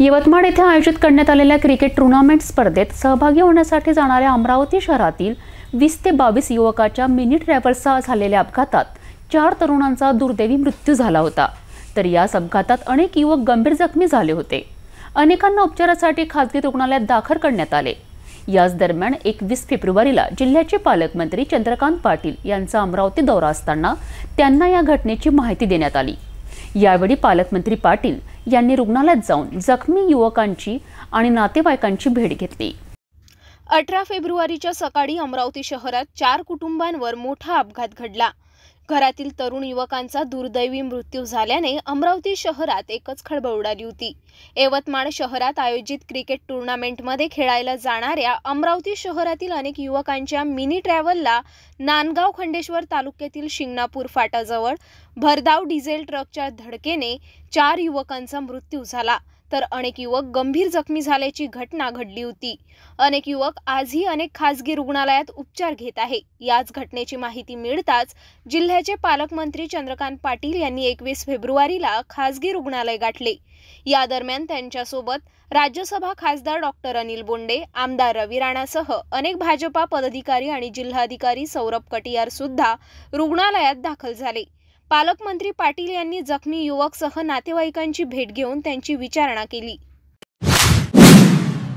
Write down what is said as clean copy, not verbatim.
यवतमाळ येथे आयोजित करण्यात आलेल्या क्रिकेट टूर्नामेंट स्पर्धेत सहभागी होण्यासाठी जाणाऱ्या अमरावती शहरातील 20 ते 22 युवकांच्या मिनी ट्रॅव्हल्सचा झालेल्या अपघातात 4 तरुणांचा दुर्दैवी मृत्यू झाला होता। तर याच अपघातात अनेक युवक गंभीर जखमी झाले होते। अनेकांना उपचारासाठी खासगी रुग्णालयात दाखल करण्यात आले। याच दरम्यान 21 फेब्रुवारीला जिल्ह्याचे पालकमंत्री चंद्रकांत पाटील यांचा अमरावती दौरा असताना त्यांना या घटनेची माहिती देण्यात आली। यावेळी पालकमंत्री पाटील यांनी रुग्णालयात जाऊन जखमी युवकांची आणि नातेवाईकांची भेट घेतली। 18 फेब्रुवारीच्या सकाळी अमरावती शहरात 4 कुटुंबांवर मोठा अपघात घडला। घरातील तरुण युवकांचा दुर्दैवी मृत्यू झाल्याने अमरावती शहरात एकच खळबळ उडाली होती। यवतमाळ शहरात आयोजित क्रिकेट टूर्नामेंटमध्ये खेळायला जाणाऱ्या अमरावती शहरातील अनेक युवकांच्या मिनी ट्रॅव्हलला नांदगाव खंडेश्वर तालुक्यातील शिंगणापूर फाटाजवळ भरधाव डिझेल ट्रकच्या धडकेने 4 युवकांचा मृत्यू झाला, तर अनेक युवक गंभीर जखमी झाल्याची घटना घडली होती। अनेक युवक आजही अनेक खासगी रुग्णालयात उपचार घेत आहे। याच घटनेची माहिती मिळताच जिल्ह्याचे पालकमंत्री चंद्रकांत पाटील यांनी 21 फेब्रुवारीला खासगी रुग्णालय गाठले। या दरम्यान त्यांच्यासोबत राज्यसभा खासदार डॉक्टर अनिल बोंडे, आमदार रवी राणासह अनेक भाजपा पदाधिकारी आणि जिल्हाधिकारी सौरभ कटियार सुद्धा रुग्णालयात दाखल झाले। पालकमंत्री पाटील यांनी जखमी युवकसह नातेवाईकांची भेट घेऊन त्यांची विचारणा केली।